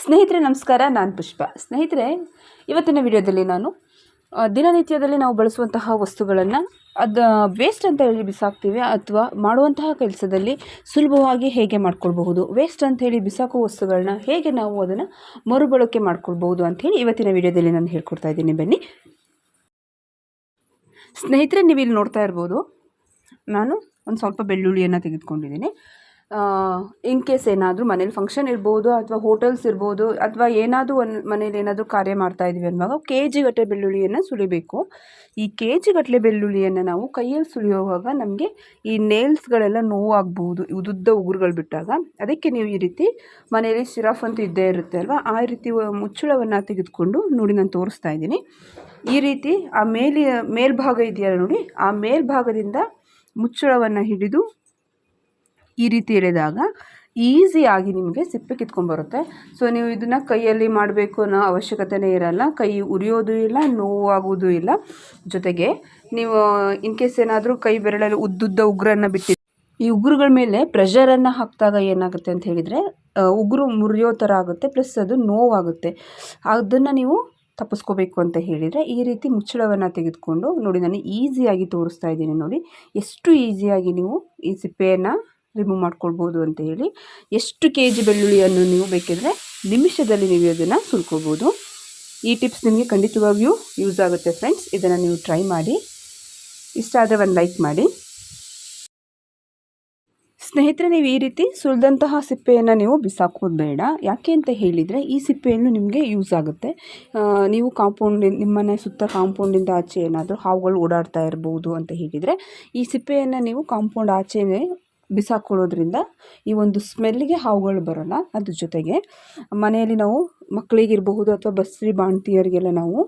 ಸ್ನೇಹಿತರೆ ನಮಸ್ಕಾರ, ನಾನು ಪುಷ್ಪ. ಸ್ನೇಹಿತರೆ, ಇವತ್ತಿನ ವಿಡಿಯೋದಲ್ಲಿ ನಾನು ದಿನನಿತ್ಯದಲ್ಲಿ ನಾವು ಬಳಸುವಂತಹ ವಸ್ತುಗಳನ್ನು ವೇಸ್ಟ್ ಅಂತ ಹೇಳಿ ಬಿಸಾಕ್ತೀವಿ ಅಥವಾ ಮಾಡುವಂತಹ ಕೆಲಸದಲ್ಲಿ ಸುಲಭವಾಗಿ ಹೇಗೆ ಮಾಡ್ಕೊಳ್ಬಹುದು, ವೇಸ್ಟ್ ಅಂತ ಹೇಳಿ ಬಿಸಾಕುವ ವಸ್ತುಗಳನ್ನ ಹೇಗೆ ನಾವು ಅದನ್ನು ಮರುಬಳಕೆ ಮಾಡ್ಕೊಳ್ಬಹುದು ಅಂಥೇಳಿ ಇವತ್ತಿನ ವಿಡಿಯೋದಲ್ಲಿ ನಾನು ಹೇಳ್ಕೊಡ್ತಾ ಇದ್ದೀನಿ. ಬನ್ನಿ ಸ್ನೇಹಿತರೆ, ನೀವು ಇಲ್ಲಿ ನೋಡ್ತಾ ಇರ್ಬೋದು, ನಾನು ಒಂದು ಸ್ವಲ್ಪ ಬೆಳ್ಳುಳ್ಳಿಯನ್ನು ತೆಗೆದುಕೊಂಡಿದ್ದೀನಿ. ಇನ್ ಕೇಸ್ ಏನಾದರೂ ಮನೇಲಿ ಫಂಕ್ಷನ್ ಇರ್ಬೋದು ಅಥವಾ ಹೋಟೆಲ್ಸ್ ಇರ್ಬೋದು ಅಥವಾ ಏನಾದರೂ ಒಂದು ಮನೇಲಿ ಏನಾದರೂ ಕಾರ್ಯ ಮಾಡ್ತಾಯಿದ್ದೀವಿ ಅನ್ನುವಾಗ KG ಗಟ್ಟಲೆ ಬೆಳ್ಳುಳ್ಳಿಯನ್ನು ಸುಲಿಬೇಕು. ಈ KG ಗಟ್ಟಲೆ ಬೆಳ್ಳುಳ್ಳಿಯನ್ನು ನಾವು ಕೈಯಲ್ಲಿ ಸುಲಿಯುವಾಗ ನಮಗೆ ಈ ನೇಲ್ಸ್ಗಳೆಲ್ಲ ನೋವಾಗಬಹುದು, ಉದ್ದುದ್ದ ಉಗುರುಗಳು ಬಿಟ್ಟಾಗ. ಅದಕ್ಕೆ ನೀವು ಈ ರೀತಿ ಮನೆಯಲ್ಲಿ ಸಿರಫ್ ಅಂತೂ ಇದ್ದೇ ಇರುತ್ತೆ ಅಲ್ವಾ, ಆ ರೀತಿ ಮುಚ್ಚಳವನ್ನು ತೆಗೆದುಕೊಂಡು ನೋಡಿ ನಾನು ತೋರಿಸ್ತಾ ಇದ್ದೀನಿ. ಈ ರೀತಿ ಆ ಮೇಲ್ಭಾಗ ಇದೆಯಲ್ಲ ನೋಡಿ, ಆ ಮೇಲ್ಭಾಗದಿಂದ ಮುಚ್ಚಳವನ್ನು ಹಿಡಿದು ಈ ರೀತಿ ಎಳೆದಾಗ ಈಸಿಯಾಗಿ ನಿಮಗೆ ಸಿಪ್ಪೆ ಕಿತ್ಕೊಂಡ್ಬರುತ್ತೆ. ಸೊ ನೀವು ಇದನ್ನು ಕೈಯಲ್ಲಿ ಮಾಡಬೇಕು ಅನ್ನೋ ಅವಶ್ಯಕತೆಯೇ ಇರಲ್ಲ, ಕೈ ಉರಿಯೋದು ಇಲ್ಲ, ನೋವಾಗೋದು ಇಲ್ಲ. ಜೊತೆಗೆ ನೀವು ಇನ್ ಕೇಸ್ ಏನಾದರೂ ಕೈ ಬೆರಳಲ್ಲಿ ಉದ್ದುದ್ದ ಉಗುರನ್ನು ಬಿಟ್ಟು ಈ ಉಗುರುಗಳ ಮೇಲೆ ಪ್ರೆಷರನ್ನು ಹಾಕಿದಾಗ ಏನಾಗುತ್ತೆ ಅಂತ ಹೇಳಿದರೆ ಉಗುರು ಮುರಿಯೋ ಥರ ಆಗುತ್ತೆ, ಪ್ಲಸ್ ಅದು ನೋವಾಗುತ್ತೆ. ಅದನ್ನು ನೀವು ತಪ್ಪಿಸ್ಕೋಬೇಕು ಅಂತ ಹೇಳಿದರೆ ಈ ರೀತಿ ಮುಚ್ಚಳವನ್ನು ತೆಗೆದುಕೊಂಡು ನೋಡಿ, ನಾನು ಈಸಿಯಾಗಿ ತೋರಿಸ್ತಾ ಇದ್ದೀನಿ. ನೋಡಿ ಎಷ್ಟು ಈಸಿಯಾಗಿ ನೀವು ಈ ಸಿಪ್ಪೆಯನ್ನು ರಿಮೂವ್ ಮಾಡ್ಕೊಳ್ಬೋದು ಅಂತ ಹೇಳಿ. ಎಷ್ಟು KG ಬೆಳ್ಳುಳ್ಳಿಯನ್ನು ನೀವು ಬೇಕಿದ್ರೆ ನಿಮಿಷದಲ್ಲಿ ನೀವು ಅದನ್ನು ಸುಲ್ಕೋಬೋದು. ಈ ಟಿಪ್ಸ್ ನಿಮಗೆ ಖಂಡಿತವಾಗಿಯೂ ಯೂಸ್ ಆಗುತ್ತೆ ಫ್ರೆಂಡ್ಸ್. ಇದನ್ನು ನೀವು ಟ್ರೈ ಮಾಡಿ. ಇಷ್ಟ ಆದರೆ ಒಂದು ಲೈಕ್ ಮಾಡಿ. ಸ್ನೇಹಿತರೆ, ನೀವು ಈ ರೀತಿ ಸುಲಿದಂತಹ ಸಿಪ್ಪೆಯನ್ನು ನೀವು ಬಿಸಾಕೋದು ಬೇಡ. ಯಾಕೆ ಅಂತ ಹೇಳಿದರೆ ಈ ಸಿಪ್ಪೆಯನ್ನು ನಿಮಗೆ ಯೂಸ್ ಆಗುತ್ತೆ. ನೀವು ನಿಮ್ಮನೆ ಸುತ್ತ ಕಾಂಪೌಂಡಿಂದ ಆಚೆ ಏನಾದರೂ ಹಾವುಗಳು ಓಡಾಡ್ತಾ ಇರ್ಬೋದು ಅಂತ ಹೇಳಿದರೆ ಈ ಸಿಪ್ಪೆಯನ್ನು ನೀವು ಕಾಂಪೌಂಡ್ ಆಚೆನೇ ಬಿಸಾಕೊಳ್ಳೋದ್ರಿಂದ ಈ ಒಂದು ಸ್ಮೆಲ್ಗೆ ಹಾವುಗಳು ಬರೋಲ್ಲ. ಅದ್ರ ಜೊತೆಗೆ ಮನೆಯಲ್ಲಿ ನಾವು ಮಕ್ಕಳಿಗಿರಬಹುದು ಅಥವಾ ಬಸ್ರಿ ಬಾಣ್ತಿಯರಿಗೆಲ್ಲ ನಾವು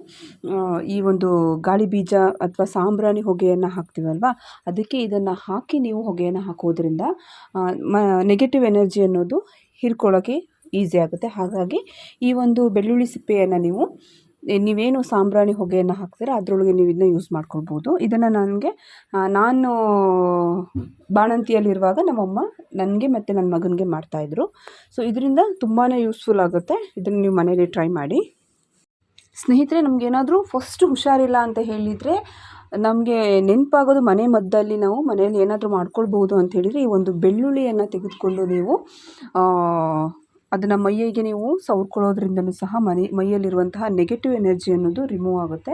ಈ ಒಂದು ಗಾಳಿ ಬೀಜ ಅಥವಾ ಸಾಂಬ್ರಾಣಿ ಹೊಗೆಯನ್ನು ಹಾಕ್ತೀವಲ್ವ, ಅದಕ್ಕೆ ಇದನ್ನು ಹಾಕಿ ನೀವು ಹೊಗೆಯನ್ನು ಹಾಕೋದ್ರಿಂದ ನೆಗೆಟಿವ್ ಎನರ್ಜಿ ಅನ್ನೋದು ಹೀರ್ಕೊಳ್ಳೋಕ್ಕೆ ಈಸಿ ಆಗುತ್ತೆ. ಹಾಗಾಗಿ ಈ ಒಂದು ಬೆಳ್ಳುಳ್ಳಿ ಸಿಪ್ಪೆಯನ್ನು ನೀವೇನು ಸಾಂಬ್ರಾಣಿ ಹೊಗೆಯನ್ನು ಹಾಕ್ತೀರ ಅದರೊಳಗೆ ನೀವು ಇದನ್ನ ಯೂಸ್ ಮಾಡ್ಕೊಳ್ಬೋದು. ಇದನ್ನು ನಾನು ಬಾಣಂತಿಯಲ್ಲಿರುವಾಗ ನಮ್ಮಮ್ಮ ನನಗೆ ಮತ್ತು ನನ್ನ ಮಗನಿಗೆ ಮಾಡ್ತಾಯಿದ್ರು. ಸೊ ಇದರಿಂದ ತುಂಬಾ ಯೂಸ್ಫುಲ್ ಆಗುತ್ತೆ. ಇದನ್ನು ನೀವು ಮನೇಲಿ ಟ್ರೈ ಮಾಡಿ. ಸ್ನೇಹಿತರೆ, ನಮಗೇನಾದರೂ ಫಸ್ಟು ಹುಷಾರಿಲ್ಲ ಅಂತ ಹೇಳಿದರೆ ನಮಗೆ ನೆನಪಾಗೋದು ಮನೆ ಮದ್ದಲ್ಲಿ ನಾವು ಮನೆಯಲ್ಲಿ ಏನಾದರೂ ಮಾಡ್ಕೊಳ್ಬೋದು ಅಂತ ಹೇಳಿದರೆ ಈ ಒಂದು ಬೆಳ್ಳುಳ್ಳಿಯನ್ನು ತೆಗೆದುಕೊಂಡು ನೀವು ಅದನ್ನು ಮೈಯಿಗೆ ನೀವು ಸವರ್ಕೊಳ್ಳೋದ್ರಿಂದಲೂ ಸಹ ಮೈಯಲ್ಲಿರುವಂತಹ ನೆಗೆಟಿವ್ ಎನರ್ಜಿ ಅನ್ನೋದು ರಿಮೂವ್ ಆಗುತ್ತೆ.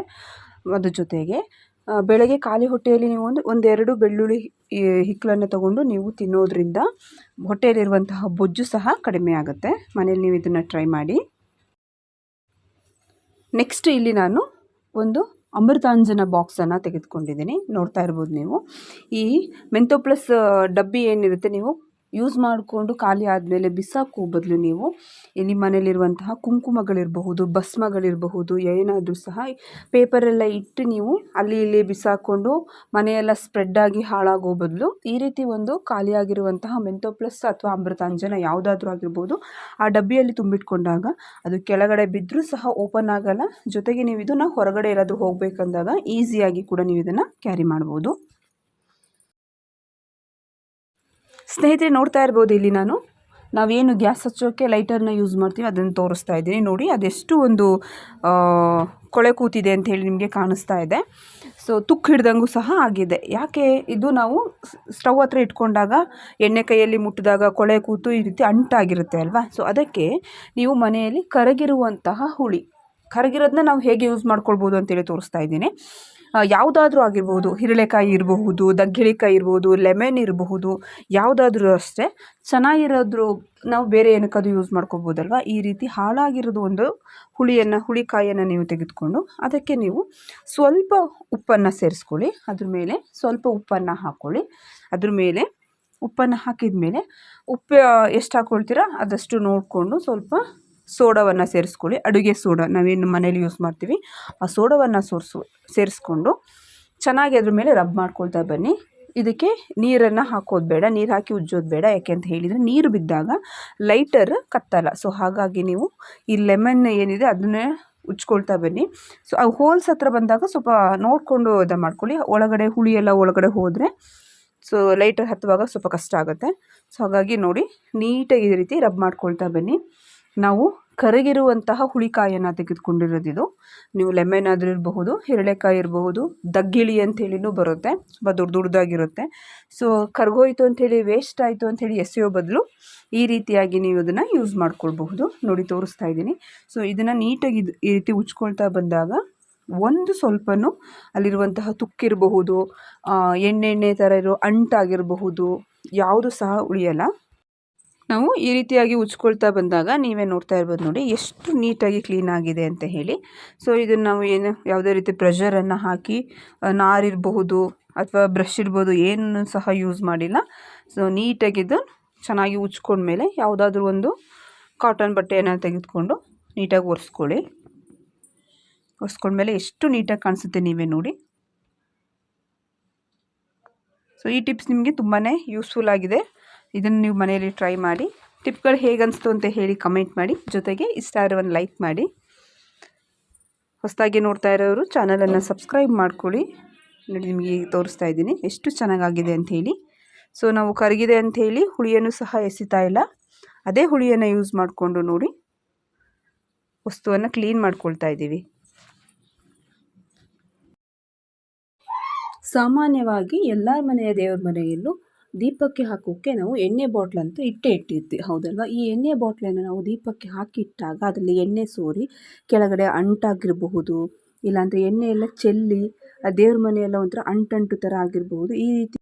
ಅದ್ರ ಜೊತೆಗೆ ಬೆಳಗ್ಗೆ ಖಾಲಿ ಹೊಟ್ಟೆಯಲ್ಲಿ ನೀವು ಒಂದೆರಡು ಬೆಳ್ಳುಳ್ಳಿ ಹಿಕ್ಕಲನ್ನು ತಗೊಂಡು ನೀವು ತಿನ್ನೋದ್ರಿಂದ ಹೊಟ್ಟೆಯಲ್ಲಿರುವಂತಹ ಬೊಜ್ಜು ಸಹ ಕಡಿಮೆ ಆಗುತ್ತೆ. ಮನೇಲಿ ನೀವು ಇದನ್ನು ಟ್ರೈ ಮಾಡಿ. ನೆಕ್ಸ್ಟ್ ಇಲ್ಲಿ ನಾನು ಒಂದು ಅಮೃತಾಂಜನ ಬಾಕ್ಸನ್ನು ತೆಗೆದುಕೊಂಡಿದ್ದೀನಿ. ನೋಡ್ತಾ ಇರ್ಬೋದು ನೀವು. ಈ ಮೆಂಥೋ ಪ್ಲಸ್ ಡಬ್ಬಿ ಏನಿರುತ್ತೆ, ನೀವು ಯೂಸ್ ಮಾಡಿಕೊಂಡು ಖಾಲಿ ಆದಮೇಲೆ ಬಿಸಾಕೋ ಬದಲು ನೀವು ನಿಮ್ಮ ಮನೇಲಿರುವಂತಹ ಕುಂಕುಮಗಳಿರಬಹುದು, ಭಸ್ಮಗಳಿರಬಹುದು, ಏನಾದರೂ ಸಹ ಪೇಪರೆಲ್ಲ ಇಟ್ಟು ನೀವು ಅಲ್ಲಿ ಇಲ್ಲಿ ಬಿಸಾಕೊಂಡು ಮನೆಯೆಲ್ಲ ಸ್ಪ್ರೆಡ್ಡಾಗಿ ಹಾಳಾಗೋ ಬದಲು ಈ ರೀತಿ ಒಂದು ಖಾಲಿಯಾಗಿರುವಂತಹ ಮೆಂಥೋ ಪ್ಲಸ್ ಅಥವಾ ಅಮೃತಾಂಜನ ಯಾವುದಾದ್ರೂ ಆಗಿರ್ಬೋದು ಆ ಡಬ್ಬಿಯಲ್ಲಿ ತುಂಬಿಟ್ಕೊಂಡಾಗ ಅದು ಕೆಳಗಡೆ ಬಿದ್ದರೂ ಸಹ ಓಪನ್ ಆಗಲ್ಲ. ಜೊತೆಗೆ ನೀವು ಇದನ್ನು ಹೊರಗಡೆ ಎಲ್ಲಾದರೂ ಹೋಗಬೇಕಂದಾಗ ಈಸಿಯಾಗಿ ಕೂಡ ನೀವು ಇದನ್ನು ಕ್ಯಾರಿ ಮಾಡ್ಬೋದು. ಸ್ನೇಹಿತರೆ, ನೋಡ್ತಾ ಇರ್ಬೋದು, ಇಲ್ಲಿ ನಾವೇನು ಗ್ಯಾಸ್ ಹಚ್ಚೋಕ್ಕೆ ಲೈಟರ್ನ ಯೂಸ್ ಮಾಡ್ತೀವಿ ಅದನ್ನು ತೋರಿಸ್ತಾ ಇದ್ದೀನಿ. ನೋಡಿ ಅದೆಷ್ಟು ಒಂದು ಕೊಳೆ ಕೂತಿದೆ ಅಂತ ಹೇಳಿ ನಿಮಗೆ ಕಾಣಿಸ್ತಾ ಇದೆ. ಸೊ ತುಕ್ಕು ಹಿಡ್ದಂಗೂ ಸಹ ಆಗಿದೆ. ಯಾಕೆ ಇದು ನಾವು ಸ್ಟವ್ ಹತ್ರ ಇಟ್ಕೊಂಡಾಗ ಎಣ್ಣೆ ಕೈಯಲ್ಲಿ ಮುಟ್ಟಿದಾಗ ಕೊಳೆ ಕೂತು ಈ ರೀತಿ ಅಂಟಾಗಿರುತ್ತೆ ಅಲ್ವಾ. ಸೊ ಅದಕ್ಕೆ ನೀವು ಮನೆಯಲ್ಲಿ ಕರಗಿರೋದನ್ನ ನಾವು ಹೇಗೆ ಯೂಸ್ ಮಾಡ್ಕೊಳ್ಬೋದು ಅಂತೇಳಿ ತೋರಿಸ್ತಾ ಇದ್ದೀನಿ. ಯಾವುದಾದ್ರೂ ಆಗಿರ್ಬೋದು, ಹಿರಳೆಕಾಯಿ ಇರಬಹುದು, ದಗ್ಗಿಳಿಕಾಯಿ ಇರ್ಬೋದು, ಲೆಮನ್ ಇರಬಹುದು, ಯಾವುದಾದ್ರೂ ಅಷ್ಟೇ ಚೆನ್ನಾಗಿರೋದ್ರು ನಾವು ಬೇರೆ ಏನಕ್ಕಾದ್ರೂ ಯೂಸ್ ಮಾಡ್ಕೊಬೋದಲ್ವ. ಈ ರೀತಿ ಹಾಳಾಗಿರೋದು ಒಂದು ಹುಳಿಕಾಯನ್ನು ನೀವು ತೆಗೆದುಕೊಂಡು ಅದಕ್ಕೆ ನೀವು ಸ್ವಲ್ಪ ಉಪ್ಪನ್ನು ಸೇರಿಸ್ಕೊಳ್ಳಿ. ಅದ್ರ ಮೇಲೆ ಸ್ವಲ್ಪ ಉಪ್ಪನ್ನು ಹಾಕ್ಕೊಳ್ಳಿ. ಅದ್ರ ಮೇಲೆ ಉಪ್ಪನ್ನು ಹಾಕಿದ ಮೇಲೆ ಉಪ್ಪು ಎಷ್ಟು ಹಾಕ್ಕೊಳ್ತೀರಾ ಅದಷ್ಟು ನೋಡಿಕೊಂಡು ಸ್ವಲ್ಪ ಸೋಡಾವನ್ನು ಸೇರಿಸ್ಕೊಳ್ಳಿ. ಅಡುಗೆ ಸೋಡಾ ನಾವೇನು ಮನೇಲಿ ಯೂಸ್ ಮಾಡ್ತೀವಿ ಆ ಸೋಡಾವನ್ನು ಸೇರಿಸ್ಕೊಂಡು ಚೆನ್ನಾಗಿ ಅದ್ರ ಮೇಲೆ ರಬ್ ಮಾಡ್ಕೊಳ್ತಾ ಬನ್ನಿ. ಇದಕ್ಕೆ ನೀರನ್ನು ಹಾಕೋದು ಬೇಡ, ನೀರು ಹಾಕಿ ಉಜ್ಜೋದು ಬೇಡ. ಯಾಕೆ ಅಂತ ಹೇಳಿದರೆ ನೀರು ಬಿದ್ದಾಗ ಲೈಟರ್ ಕತ್ತಲ್ಲ. ಸೊ ಹಾಗಾಗಿ ನೀವು ಈ ಲೆಮನ್ ಏನಿದೆ ಅದನ್ನೇ ಉಜ್ಕೊಳ್ತಾ ಬನ್ನಿ. ಸೊ ಆ ಹೋಲ್ಸ್ ಹತ್ರ ಬಂದಾಗ ಸ್ವಲ್ಪ ನೋಡಿಕೊಂಡು ಇದನ್ನು ಮಾಡ್ಕೊಳ್ಳಿ. ಹುಳಿ ಎಲ್ಲ ಒಳಗಡೆ ಹೋದರೆ ಸೊ ಲೈಟರ್ ಹತ್ತುವಾಗ ಸ್ವಲ್ಪ ಕಷ್ಟ ಆಗುತ್ತೆ. ಸೊ ಹಾಗಾಗಿ ನೋಡಿ, ನೀಟಾಗಿ ಈ ರೀತಿ ರಬ್ ಮಾಡ್ಕೊಳ್ತಾ ಬನ್ನಿ. ನಾವು ಕರಗಿರುವಂತಹ ಹುಳಿಕಾಯನ್ನು ತೆಗೆದುಕೊಂಡಿರೋದಿದು. ನೀವು ಲೆಮನ್ ಆದರೂ ಇರಬಹುದು, ಹಿರಳೆಕಾಯಿ ಇರಬಹುದು, ದಗ್ಗಿಳಿ ಅಂಥೇಳಿನೂ ಬರುತ್ತೆ, ತುಂಬ ದೊಡ್ಡ ದೊಡ್ಡದಾಗಿರುತ್ತೆ. ಸೊ ಕರ್ಗೋಯ್ತು ಅಂಥೇಳಿ, ವೇಸ್ಟ್ ಆಯಿತು ಅಂಥೇಳಿ ಎಸೆಯೋ ಬದಲು ಈ ರೀತಿಯಾಗಿ ನೀವು ಇದನ್ನು ಯೂಸ್ ಮಾಡ್ಕೊಳ್ಬಹುದು. ನೋಡಿ ತೋರಿಸ್ತಾ ಇದ್ದೀನಿ. ಸೊ ಇದನ್ನು ನೀಟಾಗಿ ಈ ರೀತಿ ಉಜ್ಕೊಳ್ತಾ ಬಂದಾಗ ಒಂದು ಸ್ವಲ್ಪನೂ ಅಲ್ಲಿರುವಂತಹ ತುಕ್ಕಿರಬಹುದು, ಎಣ್ಣೆ ಥರ ಇರೋ ಅಂಟಾಗಿರಬಹುದು, ಯಾವುದು ಸಹ ಉಳಿಯಲ್ಲ. ನಾವು ಈ ರೀತಿಯಾಗಿ ಉಜ್ಕೊಳ್ತಾ ಬಂದಾಗ ನೀವೇ ನೋಡ್ತಾ ಇರ್ಬೋದು ನೋಡಿ ಎಷ್ಟು ನೀಟಾಗಿ ಕ್ಲೀನ್ ಆಗಿದೆ ಅಂತ ಹೇಳಿ. ಸೊ ಇದನ್ನು ನಾವು ಯಾವುದೇ ರೀತಿ ಪ್ರೆಷರನ್ನು ಹಾಕಿ ನಾರಿರಬಹುದು ಅಥವಾ ಬ್ರಷ್ ಇರ್ಬೋದು ಏನೂ ಸಹ ಯೂಸ್ ಮಾಡಿಲ್ಲ. ಸೊ ನೀಟಾಗಿದ್ದು ಚೆನ್ನಾಗಿ ಉಜ್ಕೊಂಡ್ಮೇಲೆ ಯಾವುದಾದ್ರೂ ಒಂದು ಕಾಟನ್ ಬಟ್ಟೆಯನ್ನು ತೆಗೆದುಕೊಂಡು ನೀಟಾಗಿ ಒರೆಸ್ಕೊಳ್ಳಿ. ಒರೆಸ್ಕೊಂಡ್ಮೇಲೆ ಎಷ್ಟು ನೀಟಾಗಿ ಕಾಣಿಸುತ್ತೆ ನೀವೇ ನೋಡಿ. ಸೊ ಈ ಟಿಪ್ಸ್ ನಿಮಗೆ ತುಂಬಾ ಯೂಸ್ಫುಲ್ ಆಗಿದೆ. ಇದನ್ನು ನೀವು ಮನೆಯಲ್ಲಿ ಟ್ರೈ ಮಾಡಿ. ಟಿಪ್ಗಳು ಹೇಗೆ ಅನಿಸ್ತು ಅಂತ ಹೇಳಿ ಕಮೆಂಟ್ ಮಾಡಿ. ಜೊತೆಗೆ ಇಷ್ಟ ಆದರೆ ಒಂದು ಲೈಕ್ ಮಾಡಿ. ಹೊಸದಾಗಿ ನೋಡ್ತಾ ಇರೋರು ಚಾನಲನ್ನು ಸಬ್ಸ್ಕ್ರೈಬ್ ಮಾಡ್ಕೊಳ್ಳಿ. ನೋಡಿ ನಿಮಗೆ ತೋರಿಸ್ತಾ ಇದ್ದೀನಿ ಎಷ್ಟು ಚೆನ್ನಾಗಾಗಿದೆ ಅಂಥೇಳಿ. ಸೊ ನಾವು ಕರಗಿದೆ ಅಂಥೇಳಿ ಹುಳಿಯನ್ನು ಸಹ ಎಸಿತಾ ಇಲ್ಲ, ಅದೇ ಹುಳಿಯನ್ನು ಯೂಸ್ ಮಾಡಿಕೊಂಡು ನೋಡಿ ವಸ್ತುವನ್ನು ಕ್ಲೀನ್ ಮಾಡ್ಕೊಳ್ತಾ ಇದ್ದೀವಿ. ಸಾಮಾನ್ಯವಾಗಿ ಎಲ್ಲ ಮನೆಯ ದೇವ್ರ ಮನೆಯಲ್ಲೂ ದೀಪಕ್ಕೆ ಹಾಕೋಕ್ಕೆ ನಾವು ಎಣ್ಣೆ ಬಾಟ್ಲಂತೂ ಇಟ್ಟಿರ್ತೀವಿ, ಹೌದಲ್ವ? ಈ ಎಣ್ಣೆ ಬಾಟ್ಲನ್ನು ನಾವು ದೀಪಕ್ಕೆ ಹಾಕಿಟ್ಟಾಗ ಅದರಲ್ಲಿ ಎಣ್ಣೆ ಸೋರಿ ಕೆಳಗಡೆ ಅಂಟಾಗಿರಬಹುದು, ಇಲ್ಲಾಂದರೆ ಎಣ್ಣೆ ಎಲ್ಲ ಚೆಲ್ಲಿ ಆ ದೇವ್ರ ಮನೆಯೆಲ್ಲ ಒಂಥರ ಅಂಟಂಟು ಥರ ಆಗಿರಬಹುದು. ಈ ರೀತಿ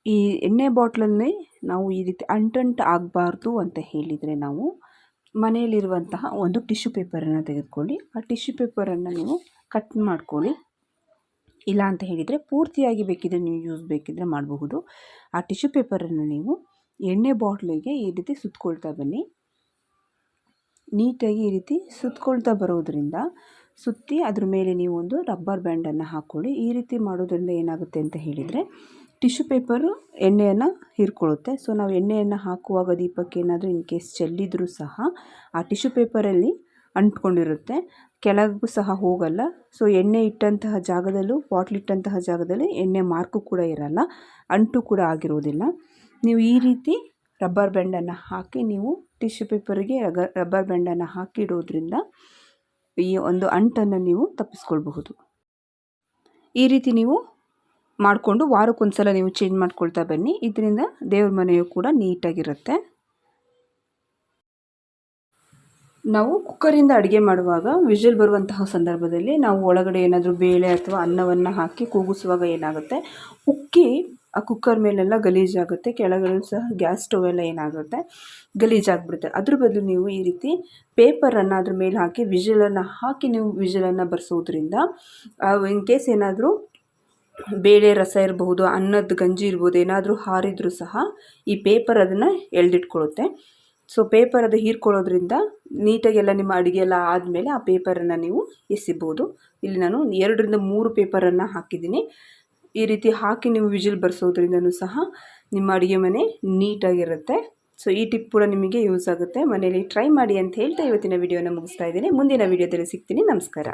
ಈ ಎಣ್ಣೆ ಬಾಟ್ಲನ್ನೇ ನಾವು ಈ ರೀತಿ ಅಂಟಂಟು ಆಗಬಾರ್ದು ಅಂತ ಹೇಳಿದರೆ ನಾವು ಮನೆಯಲ್ಲಿರುವಂತಹ ಒಂದು ಟಿಶ್ಯೂ ಪೇಪರನ್ನು ತೆಗೆದುಕೊಳ್ಳಿ. ಆ ಟಿಶ್ಯೂ ಪೇಪರನ್ನು ನೀವು ಕಟ್ ಮಾಡ್ಕೊಳ್ಳಿ. ಇಲ್ಲ ಅಂತ ಹೇಳಿದರೆ ಪೂರ್ತಿಯಾಗಿ ಬೇಕಿದ್ರೆ ನೀವು ಯೂಸ್ ಬೇಕಿದ್ರೆ ಮಾಡಬಹುದು. ಆ ಟಿಶ್ಯೂ ಪೇಪರನ್ನು ನೀವು ಎಣ್ಣೆ ಬಾಟ್ಲಿಗೆ ಈ ರೀತಿ ಸುತ್ಕೊಳ್ತಾ ಬನ್ನಿ. ನೀಟಾಗಿ ಈ ರೀತಿ ಸುತ್ಕೊಳ್ತಾ ಬರೋದ್ರಿಂದ ಸುತ್ತಿ ಅದ್ರ ಮೇಲೆ ನೀವು ಒಂದು ರಬ್ಬರ್ ಬ್ಯಾಂಡನ್ನು ಹಾಕ್ಕೊಳ್ಳಿ. ಈ ರೀತಿ ಮಾಡೋದ್ರಿಂದ ಏನಾಗುತ್ತೆ ಅಂತ ಹೇಳಿದರೆ ಟಿಶ್ಯೂ ಪೇಪರು ಎಣ್ಣೆಯನ್ನು ಹೀರ್ಕೊಳ್ಳುತ್ತೆ. ಸೊ ನಾವು ಎಣ್ಣೆಯನ್ನು ಹಾಕುವಾಗ ದೀಪಕ್ಕೆ ಏನಾದರೂ ಇನ್ ಕೇಸ್ ಚೆಲ್ಲಿದರೂ ಸಹ ಆ ಟಿಶ್ಯೂ ಪೇಪರಲ್ಲಿ ಅಂಟ್ಕೊಂಡಿರುತ್ತೆ, ಕೆಳಗೂ ಸಹ ಹೋಗಲ್ಲ. ಸೊ ಎಣ್ಣೆ ಇಟ್ಟಂತಹ ಜಾಗದಲ್ಲೂ, ಬಾಟ್ಲ್ ಇಟ್ಟಂತಹ ಜಾಗದಲ್ಲಿ ಎಣ್ಣೆ ಮಾರ್ಕು ಕೂಡ ಇರಲ್ಲ, ಅಂಟು ಕೂಡ ಆಗಿರೋದಿಲ್ಲ. ನೀವು ಈ ರೀತಿ ರಬ್ಬರ್ ಬ್ಯಾಂಡನ್ನು ಹಾಕಿ ನೀವು ಟಿಶ್ಯೂ ಪೇಪರಿಗೆ ರಬ್ಬರ್ ಬ್ಯಾಂಡನ್ನು ಹಾಕಿಡೋದ್ರಿಂದ ಈ ಒಂದು ಅಂಟನ್ನು ನೀವು ತಪ್ಪಿಸ್ಕೊಳ್ಬಹುದು. ಈ ರೀತಿ ನೀವು ಮಾಡಿಕೊಂಡು ವಾರಕ್ಕೊಂದ್ಸಲ ನೀವು ಚೇಂಜ್ ಮಾಡ್ಕೊಳ್ತಾ ಬನ್ನಿ. ಇದರಿಂದ ದೇವ್ರ ಮನೆಯು ಕೂಡ ನೀಟಾಗಿರುತ್ತೆ. ನಾವು ಕುಕ್ಕರಿಂದ ಅಡುಗೆ ಮಾಡುವಾಗ ವಿಷಲ್ ಬರುವಂತಹ ಸಂದರ್ಭದಲ್ಲಿ ನಾವು ಒಳಗಡೆ ಏನಾದರೂ ಬೇಳೆ ಅಥವಾ ಅನ್ನವನ್ನು ಹಾಕಿ ಕೂಗಿಸುವಾಗ ಏನಾಗುತ್ತೆ, ಉಕ್ಕಿ ಆ ಕುಕ್ಕರ್ ಮೇಲೆಲ್ಲ ಗಲೀಜಾಗುತ್ತೆ, ಕೆಳಗಡೆ ಸಹ ಗ್ಯಾಸ್ ಸ್ಟವ್ ಎಲ್ಲ ಏನಾಗುತ್ತೆ ಗಲೀಜಾಗಿಬಿಡುತ್ತೆ. ಅದ್ರ ಬದಲು ನೀವು ಈ ರೀತಿ ಪೇಪರನ್ನು ಅದ್ರ ಮೇಲೆ ಹಾಕಿ ವಿಷಲನ್ನು ಹಾಕಿ ನೀವು ವಿಷಲನ್ನು ಬರ್ಸೋದ್ರಿಂದ ಇನ್ ಕೇಸ್ ಏನಾದರೂ ಬೇಳೆ ರಸ ಇರಬಹುದು, ಅನ್ನದ ಗಂಜಿ ಇರ್ಬೋದು, ಏನಾದರೂ ಹಾರಿದರೂ ಸಹ ಈ ಪೇಪರ್ ಅದನ್ನು ಎಳೆದಿಟ್ಕೊಳ್ಳುತ್ತೆ. ಸೊ ಪೇಪರ್ ಅದು ಹೀರ್ಕೊಳ್ಳೋದ್ರಿಂದ ನೀಟಾಗೆಲ್ಲ ನಿಮ್ಮ ಅಡುಗೆ ಎಲ್ಲ ಆದಮೇಲೆ ಆ ಪೇಪರನ್ನು ನೀವು ಎಸಿಬೋದು. ಇಲ್ಲಿ ನಾನು 2ರಿಂದ 3 ಪೇಪರನ್ನು ಹಾಕಿದ್ದೀನಿ. ಈ ರೀತಿ ಹಾಕಿ ನೀವು ವಿಜಿಲ್ ಬರ್ಸೋದ್ರಿಂದನೂ ಸಹ ನಿಮ್ಮ ಅಡುಗೆ ಮನೆ ನೀಟಾಗಿರುತ್ತೆ. ಸೊ ಈ ಟಿಪ್ ಕೂಡ ನಿಮಗೆ ಯೂಸ್ ಆಗುತ್ತೆ. ಮನೆಯಲ್ಲಿ ಟ್ರೈ ಮಾಡಿ ಅಂತ ಹೇಳ್ತಾ ಇವತ್ತಿನ ವಿಡಿಯೋನ ಮುಗಿಸ್ತಾ ಇದ್ದೀನಿ. ಮುಂದಿನ ವಿಡಿಯೋದಲ್ಲಿ ಸಿಗ್ತೀನಿ. ನಮಸ್ಕಾರ.